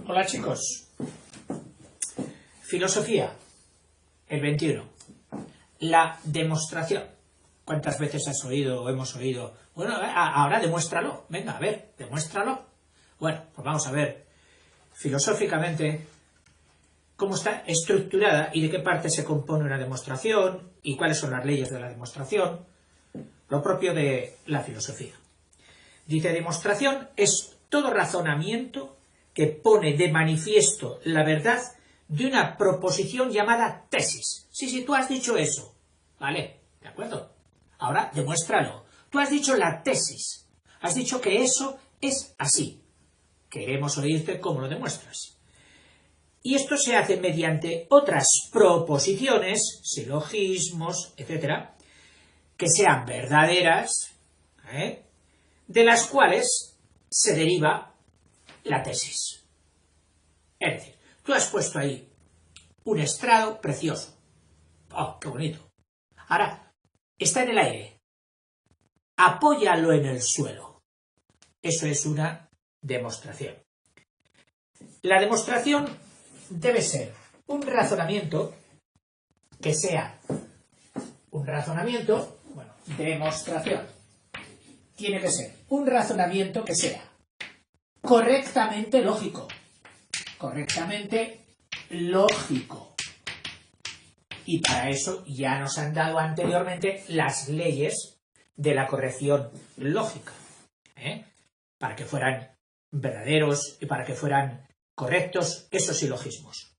Hola chicos, filosofía, el 21, la demostración. ¿Cuántas veces has oído o hemos oído? Bueno, ahora demuéstralo, venga, a ver, demuéstralo. Bueno, pues vamos a ver filosóficamente cómo está estructurada y de qué parte se compone una demostración y cuáles son las leyes de la demostración, lo propio de la filosofía. Dice, demostración es todo razonamiento que pone de manifiesto la verdad de una proposición llamada tesis. Sí, tú has dicho eso. Vale, ¿de acuerdo? Ahora, demuéstralo. Tú has dicho la tesis. Has dicho que eso es así. Queremos oírte cómo lo demuestras. Y esto se hace mediante otras proposiciones, silogismos, etcétera, que sean verdaderas, de las cuales se deriva la tesis. Es decir, tú has puesto ahí un estrado precioso. ¡Oh, qué bonito! Ahora, está en el aire. Apóyalo en el suelo. Eso es una demostración. La demostración debe ser un razonamiento que sea un razonamiento, demostración. Tiene que ser un razonamiento que sea correctamente lógico. Correctamente lógico. Y para eso ya nos han dado anteriormente las leyes de la corrección lógica. Para que fueran verdaderos y para que fueran correctos esos silogismos.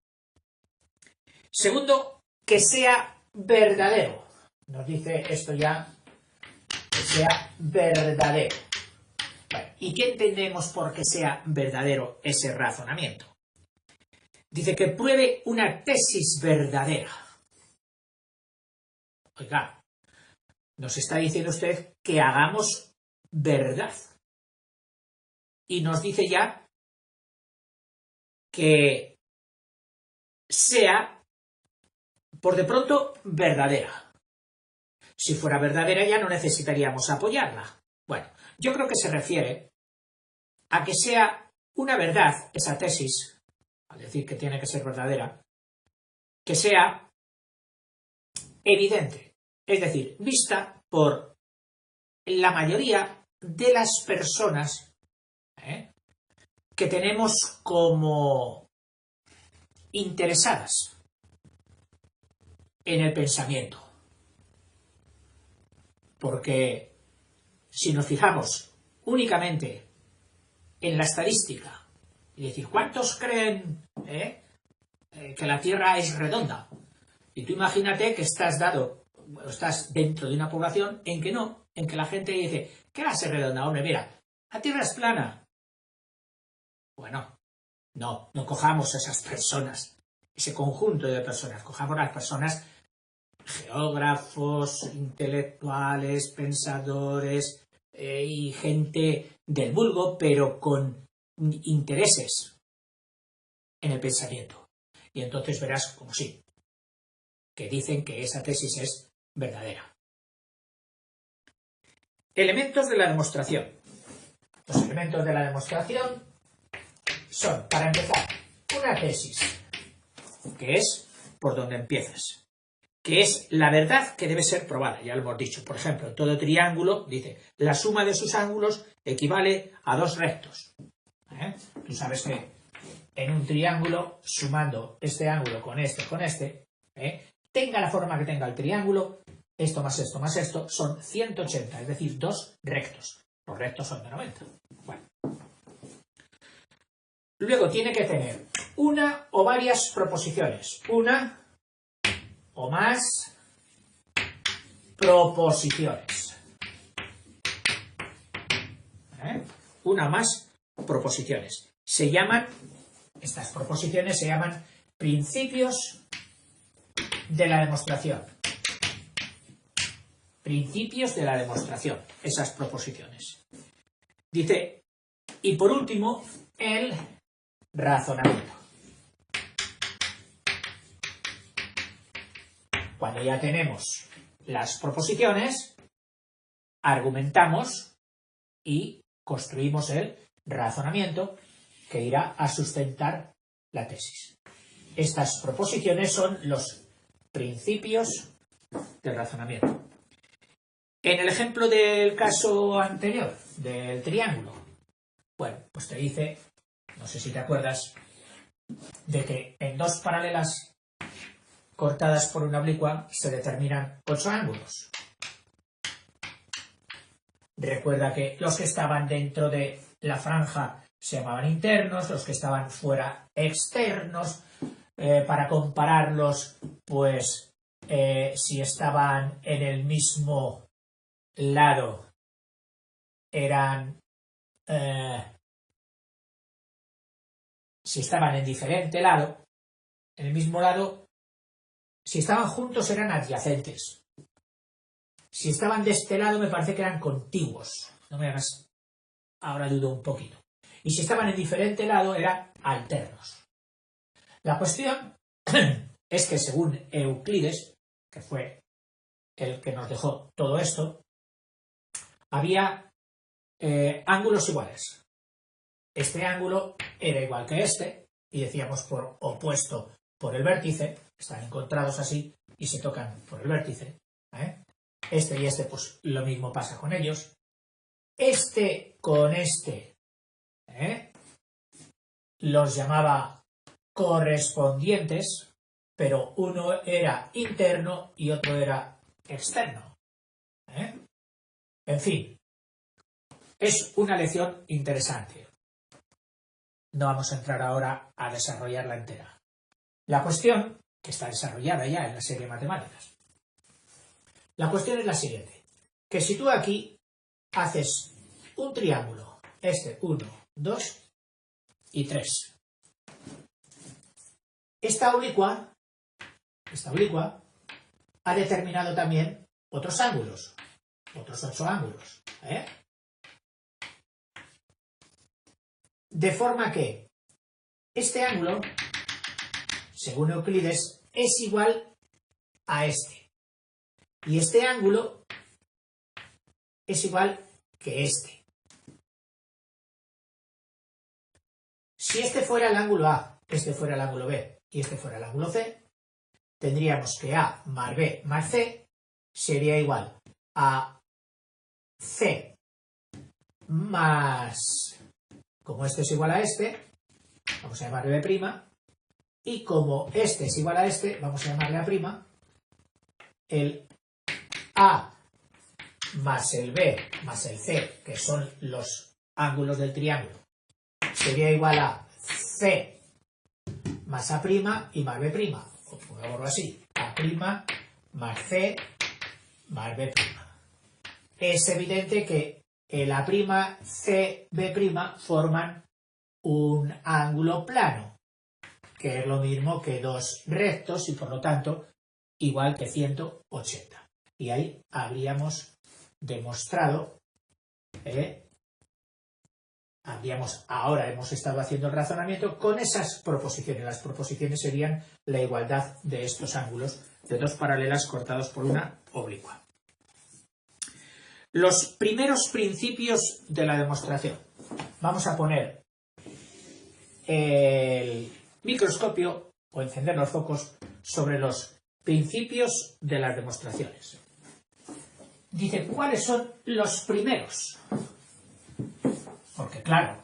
Segundo, que sea verdadero. Nos dice esto ya, que sea verdadero. ¿Y qué entendemos por que sea verdadero ese razonamiento? Dice que pruebe una tesis verdadera. Oiga, nos está diciendo usted que hagamos verdad. Y nos dice ya que sea, por de pronto, verdadera. Si fuera verdadera ya no necesitaríamos apoyarla. Bueno, yo creo que se refiere a que sea una verdad esa tesis, al decir que tiene que ser verdadera, que sea evidente, es decir, vista por la mayoría de las personas que tenemos como interesadas en el pensamiento. Porque si nos fijamos únicamente en la estadística y decir cuántos creen que la Tierra es redonda, y tú imagínate que estás dentro de una población en que no, en que la gente dice, ¿qué va a ser redonda? Hombre, mira, la Tierra es plana. Bueno, no cojamos a esas personas, ese conjunto de personas, cojamos a las personas geógrafos, intelectuales, pensadores y gente del vulgo, pero con intereses en el pensamiento. Y entonces verás como sí, que dicen que esa tesis es verdadera. Elementos de la demostración. Los elementos de la demostración son, para empezar, una tesis, que es por donde empiezas, que es la verdad que debe ser probada, ya lo hemos dicho. Por ejemplo, todo triángulo, dice, la suma de sus ángulos equivale a 2 rectos. Tú sabes que en un triángulo, sumando este ángulo con este, tenga la forma que tenga el triángulo, esto más esto, son 180, es decir, 2 rectos. Los rectos son de 90. Bueno. Luego tiene que tener una o varias proposiciones. Una o más proposiciones. Una o más proposiciones. Estas proposiciones se llaman principios de la demostración. Principios de la demostración, esas proposiciones. Dice, y por último, el razonamiento. Cuando ya tenemos las proposiciones, argumentamos y construimos el razonamiento, que irá a sustentar la tesis. Estas proposiciones son los principios del razonamiento. En el ejemplo del caso anterior, del triángulo, bueno, pues te dice, no sé si te acuerdas, de que en dos paralelas cortadas por una oblicua se determinan 8 ángulos. Recuerda que los que estaban dentro de la franja se llamaban internos, los que estaban fuera externos. Para compararlos, pues si estaban en el mismo lado eran si estaban en diferente lado, en el mismo lado, si estaban juntos eran adyacentes. Si estaban de este lado me parece que eran contiguos. No me hagas, ahora dudo un poquito. Y si estaban en diferente lado eran alternos. La cuestión es que según Euclides, que fue el que nos dejó todo esto, había ángulos iguales. Este ángulo era igual que este, y decíamos por opuesto por el vértice, están encontrados así y se tocan por el vértice. Este y este, pues lo mismo pasa con ellos. Este con este los llamaba correspondientes, pero uno era interno y otro era externo. En fin, es una lección interesante. No vamos a entrar ahora a desarrollarla entera. La cuestión, que está desarrollada ya en la serie de matemáticas, la cuestión es la siguiente, que si tú aquí haces un triángulo, este 1, 2 y 3, esta oblicua ha determinado también otros ángulos, otros 8 ángulos. De forma que este ángulo, según Euclides, es igual a este. Y este ángulo es igual que este. Si este fuera el ángulo A, este fuera el ángulo B y este fuera el ángulo C, tendríamos que A más B más C sería igual a C más, como este es igual a este, vamos a llamarle B', y como este es igual a este, vamos a llamarle A', el A más el B más el C, que son los ángulos del triángulo, sería igual a C más A' y más B', o pongámoslo así, A' más C más B'. Es evidente que el A', C, B' forman un ángulo plano, que es lo mismo que dos rectos y por lo tanto igual que 180. Y ahí habríamos demostrado, ahora hemos estado haciendo el razonamiento con esas proposiciones. Las proposiciones serían la igualdad de estos ángulos de dos paralelas cortados por una oblicua. Los primeros principios de la demostración. Vamos a poner el microscopio o encender los focos sobre los principios de las demostraciones. Dice, ¿cuáles son los primeros? Porque claro,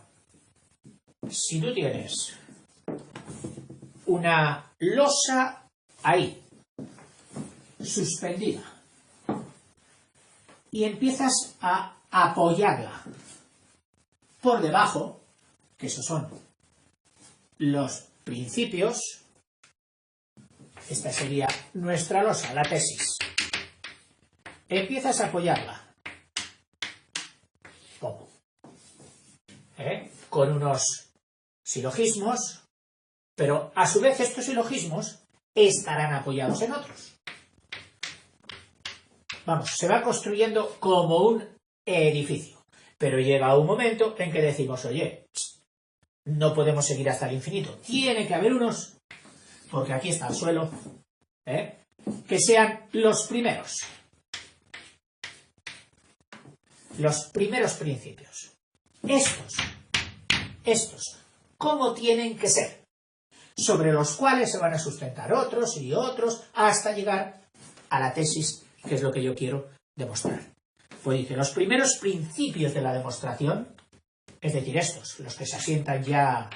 si tú tienes una losa ahí, suspendida, y empiezas a apoyarla por debajo, que esos son los principios, esta sería nuestra losa, la tesis. Empiezas a apoyarla. ¿Cómo? Con unos silogismos, pero a su vez estos silogismos estarán apoyados en otros. Vamos, se va construyendo como un edificio, pero llega un momento en que decimos, oye, no podemos seguir hasta el infinito, tiene que haber unos, porque aquí está el suelo, que sean los primeros principios. Estos cómo tienen que ser, sobre los cuales se van a sustentar otros y otros, hasta llegar a la tesis, que es lo que yo quiero demostrar. Pues dice, los primeros principios de la demostración, es decir, estos, los que se asientan ya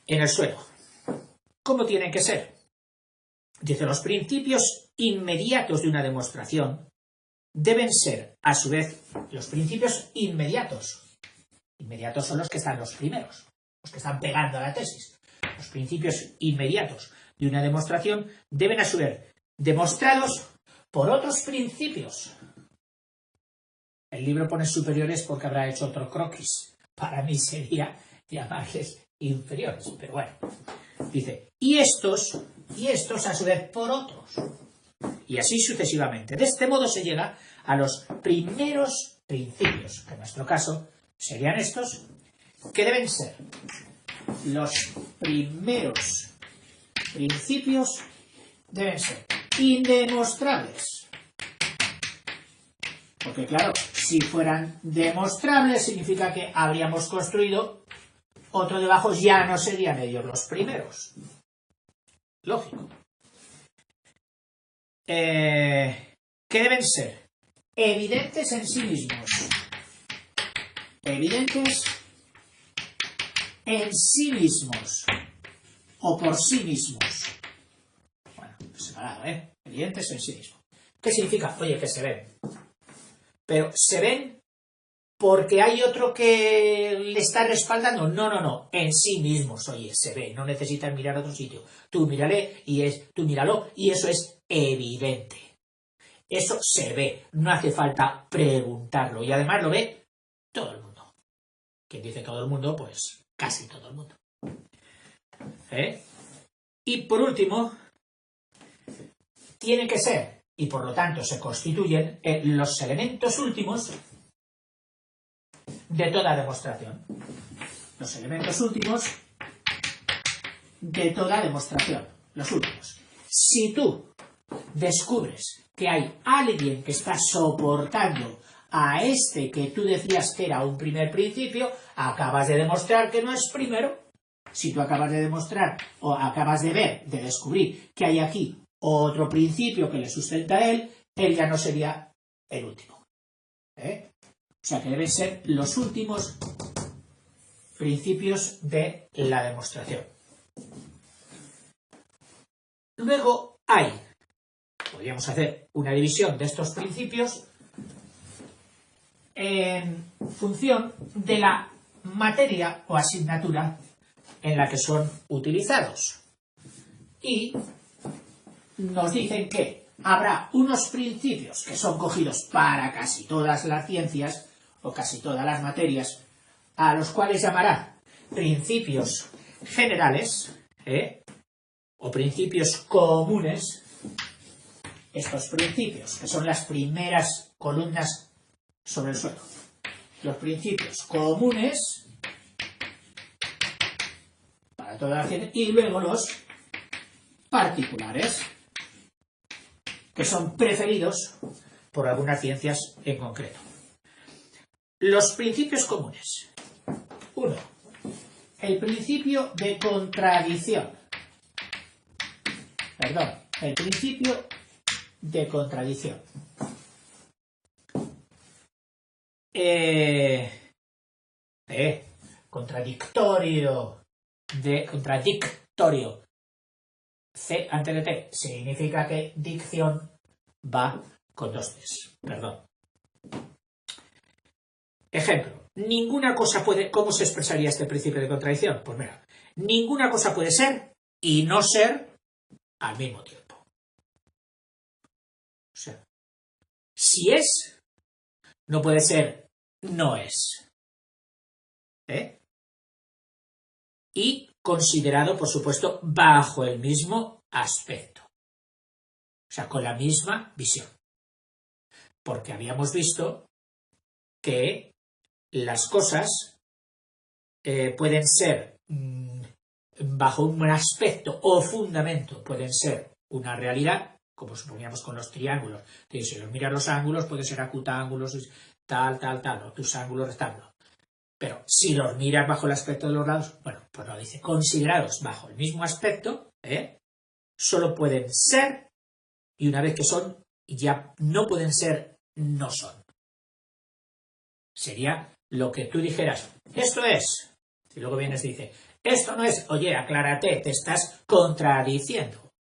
en el suelo, ¿cómo tienen que ser? Dice, los principios inmediatos de una demostración deben ser, a su vez, los principios inmediatos. Inmediatos son los que están los primeros, los que están pegando a la tesis. Los principios inmediatos de una demostración deben, a su vez, demostrados por otros principios. El libro pone superiores porque habrá hecho otro croquis. Para mí sería llamarles inferiores, pero bueno. Dice, y estos a su vez por otros. Y así sucesivamente. De este modo se llega a los primeros principios, que en nuestro caso serían estos, que deben ser los primeros principios, deben ser indemostrables. Porque claro, si fueran demostrables significa que habríamos construido otro debajo, ya no serían ellos los primeros. Lógico. Que deben ser evidentes en sí mismos. Evidentes en sí mismos. O por sí mismos. Bueno, separado, ¿eh? Evidentes en sí mismos. ¿Qué significa? Oye, que se ven. Pero ¿se ven porque hay otro que le está respaldando? No. En sí mismos, oye, se ve. No necesitas mirar a otro sitio. Tú míralo y eso es evidente. Eso se ve. No hace falta preguntarlo. Y además lo ve todo el mundo. Quien dice todo el mundo, pues casi todo el mundo. Y por último, tiene que ser, y por lo tanto se constituyen los elementos últimos de toda demostración. Los elementos últimos de toda demostración. Los últimos. Si tú descubres que hay alguien que está soportando a este que tú decías que era un primer principio, acabas de demostrar que no es primero. Si tú acabas de demostrar o acabas de ver, de descubrir que hay aquí otro principio que le sustenta a él ya no sería el último. O sea que deben ser los últimos principios de la demostración. Luego podríamos hacer una división de estos principios en función de la materia o asignatura en la que son utilizados. Y nos dicen que habrá unos principios que son cogidos para casi todas las ciencias o casi todas las materias, a los cuales llamará principios generales o principios comunes. Estos principios, que son las primeras columnas sobre el suelo. Los principios comunes para toda la ciencia y luego los particulares, que son preferidos por algunas ciencias en concreto. Los principios comunes. 1. El principio de contradicción. El principio de contradicción. Contradictorio. C antes de T significa que dicción va con dos T's. Perdón. Ejemplo. Ninguna cosa puede... ¿Cómo se expresaría este principio de contradicción? Pues mira, ninguna cosa puede ser y no ser al mismo tiempo. O sea, si es, no puede ser no es. Y considerado, por supuesto, bajo el mismo aspecto. O sea, con la misma visión. Porque habíamos visto que las cosas pueden ser, bajo un aspecto o fundamento, pueden ser una realidad, como suponíamos con los triángulos. Si los miras los ángulos, puede ser acutángulos, tal, o tus ángulos rectángulos. Pero si los miras bajo el aspecto de los lados, bueno, pues no dice, considerados bajo el mismo aspecto, solo pueden ser, y una vez que son, ya no pueden ser, no son. Sería lo que tú dijeras, esto es, y luego vienes y dices, esto no es, oye, aclárate, te estás contradiciendo.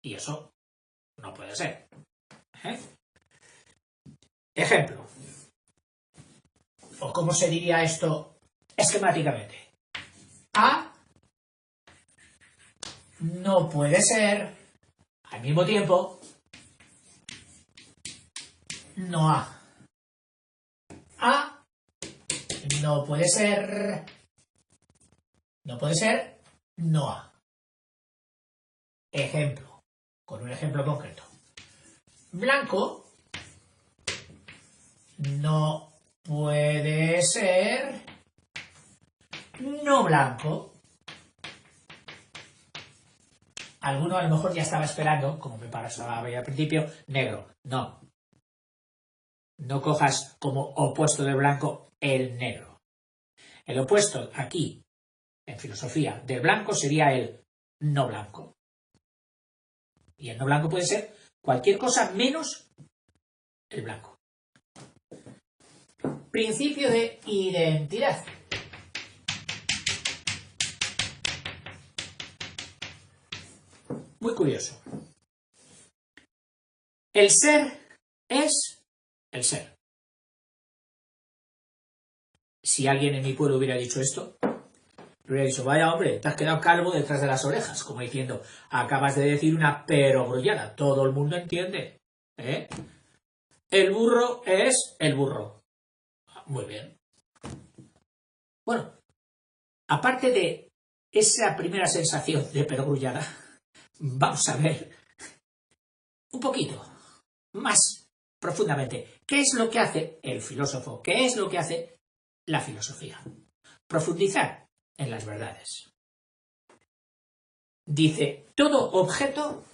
Y eso no puede ser. Ejemplo. ¿O cómo se diría esto esquemáticamente? A no puede ser, al mismo tiempo, no A. A no puede ser, no A. Ejemplo, con un ejemplo concreto. Blanco no puede ser no blanco. Alguno a lo mejor ya estaba esperando, como me pasaba al principio, negro. No. No cojas como opuesto de blanco el negro. El opuesto aquí, en filosofía, del blanco sería el no blanco. Y el no blanco puede ser cualquier cosa menos el blanco. Principio de identidad. Muy curioso. El ser es el ser. Si alguien en mi pueblo hubiera dicho esto, le hubiera dicho, vaya hombre, te has quedado calvo detrás de las orejas, como diciendo, acabas de decir una perogrullada, todo el mundo entiende. El burro es el burro. Muy bien. Bueno, aparte de esa primera sensación de perogrullada, vamos a ver un poquito más profundamente qué es lo que hace el filósofo, qué es lo que hace la filosofía. Profundizar en las verdades. Dice, todo objeto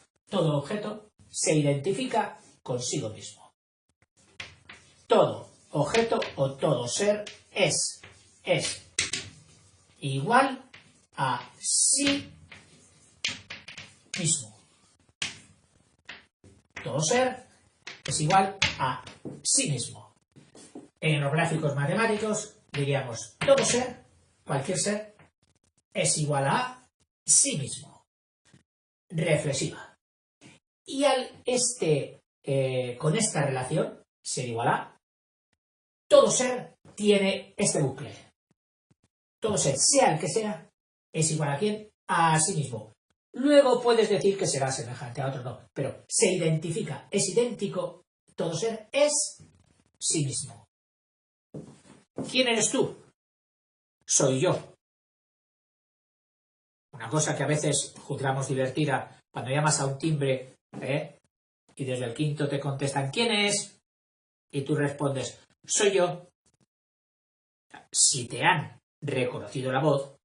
se identifica consigo mismo. Todo objeto o todo ser es igual a sí mismo. Todo ser es igual a sí mismo. En los gráficos matemáticos diríamos, todo ser, cualquier ser, es igual a sí mismo. Reflexiva. Y con esta relación, ser igual a, todo ser tiene este bucle. Todo ser, sea el que sea, es igual a quién, a sí mismo. Luego puedes decir que será semejante a otro, no, pero se identifica, es idéntico, todo ser es sí mismo. ¿Quién eres tú? Soy yo. Una cosa que a veces juzgamos divertida, cuando llamas a un timbre, y desde el quinto te contestan, ¿quién es? Y tú respondes, soy yo. Si te han reconocido la voz,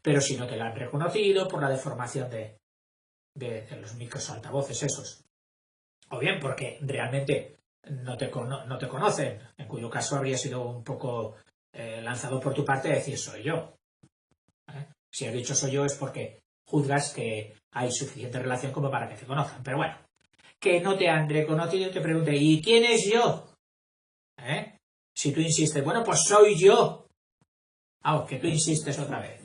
pero si no te la han reconocido por la deformación de los micros altavoces esos, o bien porque realmente no te conocen, en cuyo caso habría sido un poco lanzado por tu parte decir soy yo. Si has dicho soy yo es porque juzgas que hay suficiente relación como para que te conozcan. Pero bueno, que no te han reconocido y te pregunte, ¿y quién es yo? Si tú insistes, bueno, pues soy yo. Que tú insistes otra vez.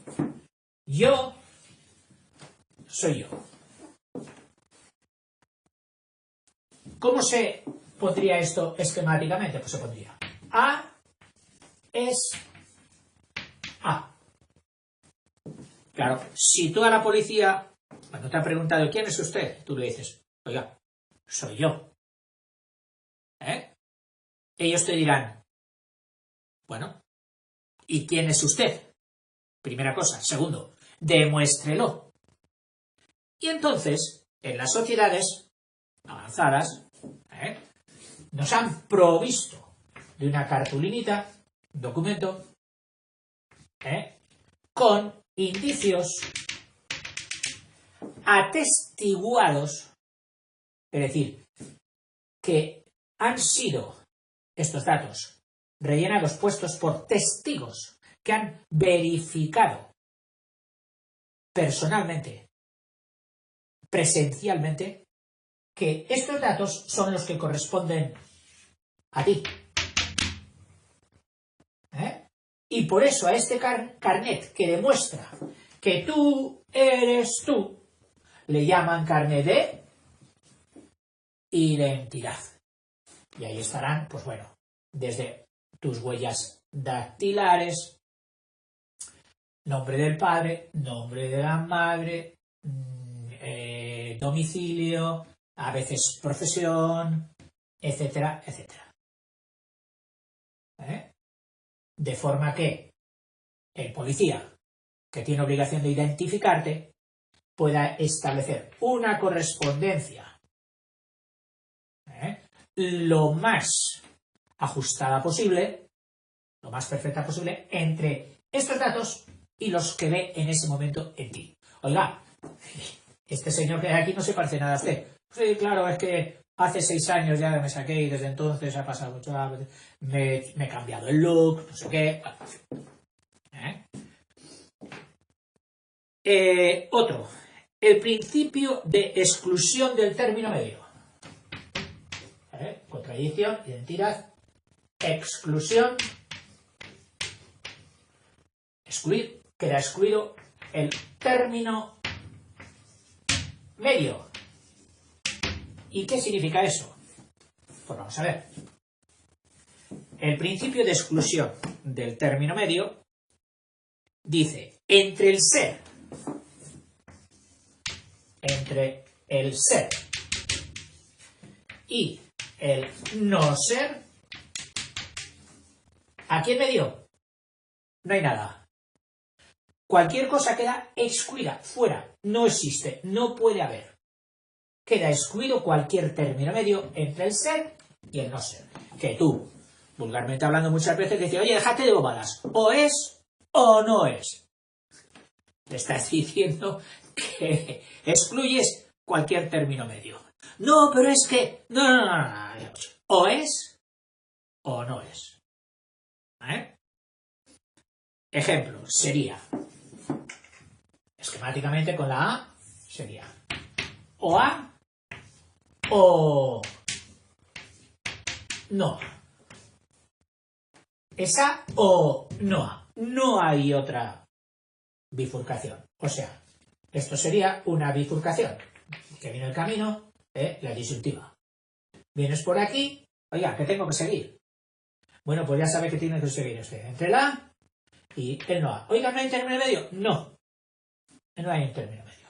Yo soy yo. ¿Cómo se pondría esto esquemáticamente? Pues se pondría A es A. Claro, si tú a la policía, cuando te ha preguntado ¿quién es usted? Tú le dices, oiga, soy yo. Ellos te dirán, bueno, ¿y quién es usted? Primera cosa. Segundo, demuéstrelo. Y entonces, en las sociedades avanzadas, nos han provisto de una cartulinita, un documento, con indicios atestiguados, es decir, que han sido estos datos rellenados, puestos por testigos que han verificado personalmente, presencialmente, que estos datos son los que corresponden a ti. Y por eso a este carnet que demuestra que tú eres tú, le llaman carnet de identidad. Y ahí estarán, pues bueno, desde tus huellas dactilares, nombre del padre, nombre de la madre, domicilio, a veces profesión, etcétera, etcétera. De forma que el policía, que tiene obligación de identificarte, pueda establecer una correspondencia lo más ajustada posible, lo más perfecta posible, entre estos datos y los que ve en ese momento en ti. Oiga, este señor que hay aquí no se parece nada a usted. Sí, claro, es que hace 6 años ya me saqué y desde entonces ha pasado mucho, me he cambiado el look, no sé qué. Otro, el principio de exclusión del término medio. Contradicción, identidad, exclusión, excluir, queda excluido el término medio. ¿Y qué significa eso? Pues vamos a ver. El principio de exclusión del término medio dice, entre el ser y el no ser, aquí en medio no hay nada. Cualquier cosa queda excluida, fuera, no existe, no puede haber. Queda excluido cualquier término medio entre el ser y el no ser. Que tú, vulgarmente hablando muchas veces, dices, oye, déjate de bobadas, o es o no es. Te estás diciendo que excluyes cualquier término medio. No, pero es que... No. O es o no es. Ejemplo, sería... Esquemáticamente con la A sería o A o no A. Es A o no A. No hay otra bifurcación. O sea, esto sería una bifurcación. Que viene el camino, la disyuntiva. Vienes por aquí, oiga, ¿qué tengo que seguir? Bueno, pues ya sabe que tiene que seguir usted entre la A y el no A. Oiga, ¿no hay término medio? No. No hay un término medio.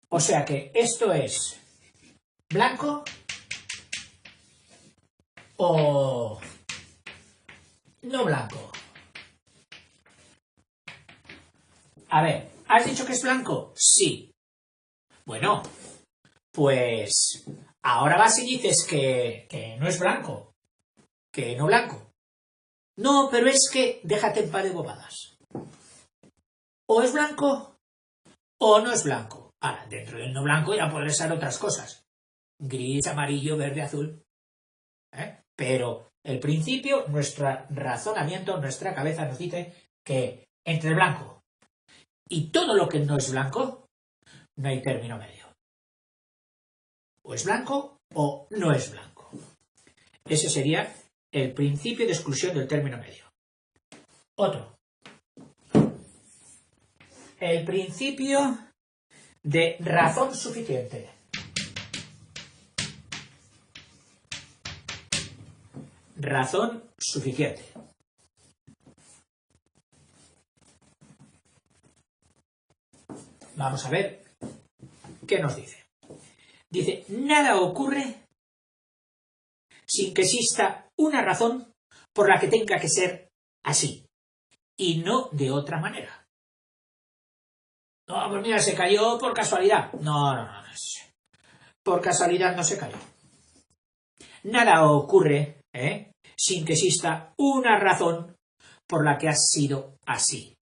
O sea que esto es blanco o no blanco. A ver, ¿has dicho que es blanco? Sí. Bueno, pues ahora vas y dices que no es blanco, que no blanco. No, pero es que déjate en paz de bobadas. O es blanco o no es blanco. Ahora, dentro del no blanco ya pueden ser otras cosas. Gris, amarillo, verde, azul. Pero el principio, nuestro razonamiento, nuestra cabeza nos dice que entre el blanco y todo lo que no es blanco, no hay término medio. O es blanco o no es blanco. Ese sería el principio de exclusión del término medio. Otro. El principio de razón suficiente. Razón suficiente. Vamos a ver qué nos dice. Dice, nada ocurre sin que exista una razón por la que tenga que ser así y no de otra manera. No, pues mira, se cayó por casualidad. No. Por casualidad no se cayó. Nada ocurre sin que exista una razón por la que ha sido así.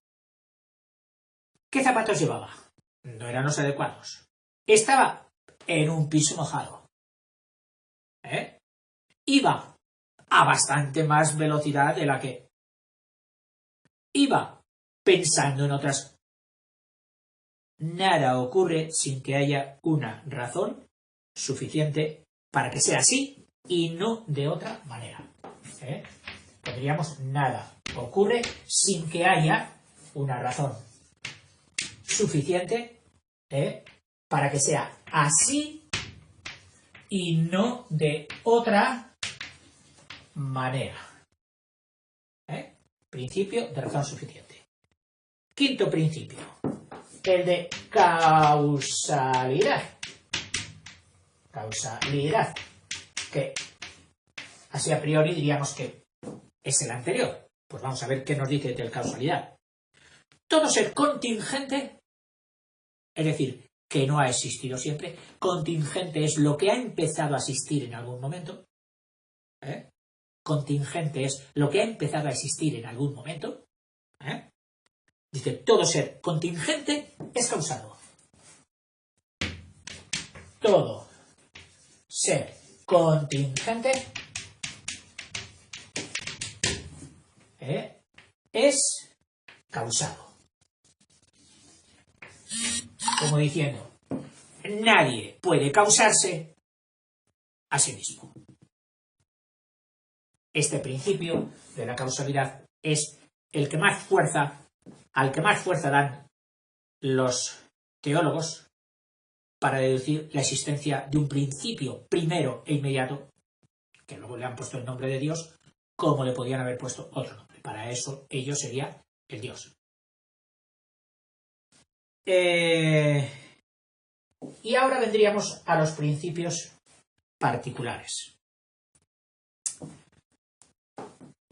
¿Qué zapatos llevaba? No eran los adecuados. Estaba en un piso mojado. Iba a bastante más velocidad de la que iba, pensando en otras. Nada ocurre sin que haya una razón suficiente para que sea así y no de otra manera. Podríamos, nada ocurre sin que haya una razón suficiente para que sea así y no de otra manera. Principio de razón suficiente. Quinto principio, el de causalidad. Causalidad, que así a priori diríamos que es el anterior. Pues vamos a ver qué nos dice de causalidad. Todo ser contingente, es decir, que no ha existido siempre. Contingente es lo que ha empezado a existir en algún momento. Contingente es lo que ha empezado a existir en algún momento. Dice, todo ser contingente es causado. Todo ser contingente es causado. Como diciendo, nadie puede causarse a sí mismo. Este principio de la causalidad es el que más fuerza, al que más fuerza dan los teólogos para deducir la existencia de un principio primero e inmediato, que luego le han puesto el nombre de Dios, como le podían haber puesto otro nombre. Para eso ello sería el Dios. Y ahora vendríamos a los principios particulares.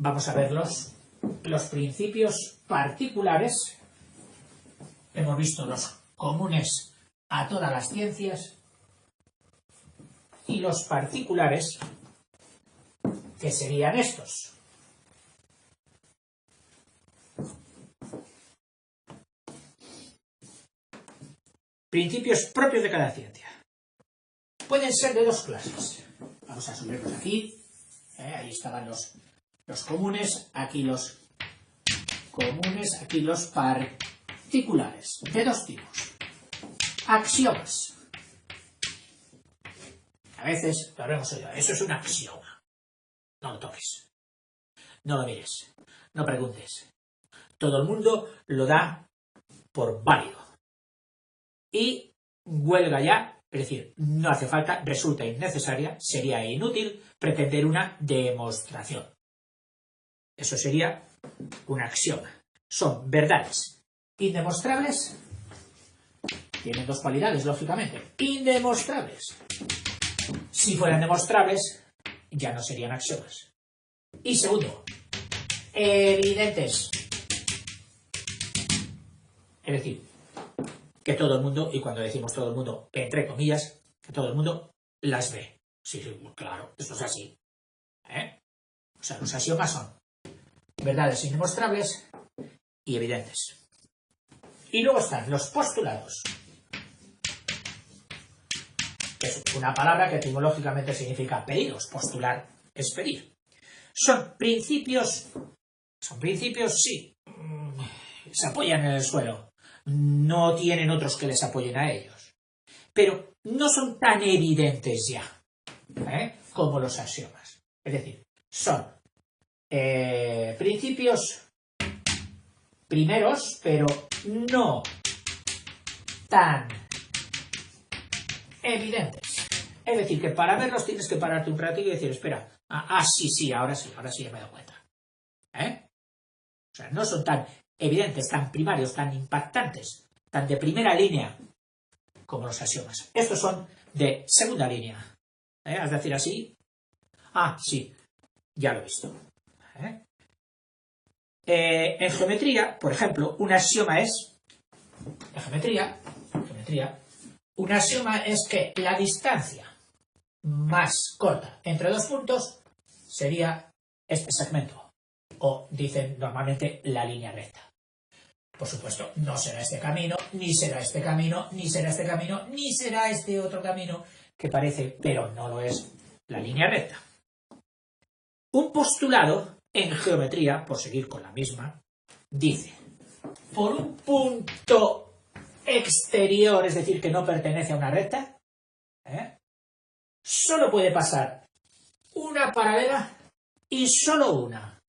Vamos a verlos. Los principios particulares, hemos visto los comunes a todas las ciencias, y los particulares, que serían estos. Principios propios de cada ciencia. Pueden ser de dos clases. Vamos a subirlos aquí. Ahí estaban los comunes, aquí los comunes, aquí los particulares. De dos tipos. Axiomas. A veces lo habremos oído. Eso es un axioma. No lo toques. No lo mires. No preguntes. Todo el mundo lo da por válido. Y huelga ya, es decir, no hace falta, resulta innecesaria, sería inútil pretender una demostración. Eso sería un axioma. Son verdades indemostrables, tienen dos cualidades, lógicamente, indemostrables. Si fueran demostrables, ya no serían axiomas. Y segundo, evidentes. Es decir, que todo el mundo, y cuando decimos todo el mundo, entre comillas, que todo el mundo las ve. Sí, claro, esto es así. O sea, los axiomas son verdades indemostrables y evidentes. Y luego están los postulados, que es una palabra que etimológicamente significa pedidos. Postular es pedir. Son principios, sí, se apoyan en el suelo. No tienen otros que les apoyen a ellos. Pero no son tan evidentes ya, como los axiomas. Es decir, son principios primeros, pero no tan evidentes. Es decir, que para verlos tienes que pararte un ratito y decir, espera, sí, ahora sí ya me he dado cuenta. O sea, no son tan evidentes, tan primarios, tan impactantes, tan de primera línea como los axiomas. Estos son de segunda línea. ¿Has de decir así? Sí, ya lo he visto. En geometría, por ejemplo, un axioma es... En geometría, un axioma es que la distancia más corta entre dos puntos sería este segmento. O dicen normalmente la línea recta. Por supuesto, no será este camino, ni será este camino, ni será este camino, ni será este otro camino que parece, pero no lo es, la línea recta. Un postulado en geometría, por seguir con la misma, dice, por un punto exterior, es decir, que no pertenece a una recta, solo puede pasar una paralela y solo una.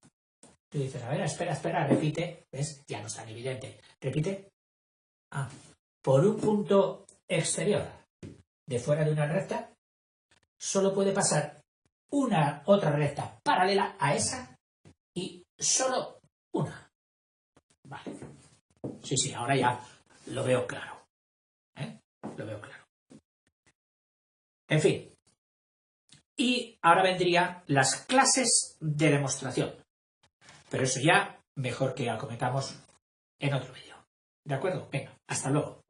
Tú dices, a ver, espera, repite. ¿Ves? Ya no es tan evidente. Repite. Por un punto exterior de fuera de una recta, solo puede pasar una otra recta paralela a esa y solo una. Vale. Sí, ahora ya lo veo claro. Lo veo claro. En fin. Y ahora vendrían las clases de demostración. Pero eso ya mejor que acometamos en otro vídeo. ¿De acuerdo? Venga, hasta luego.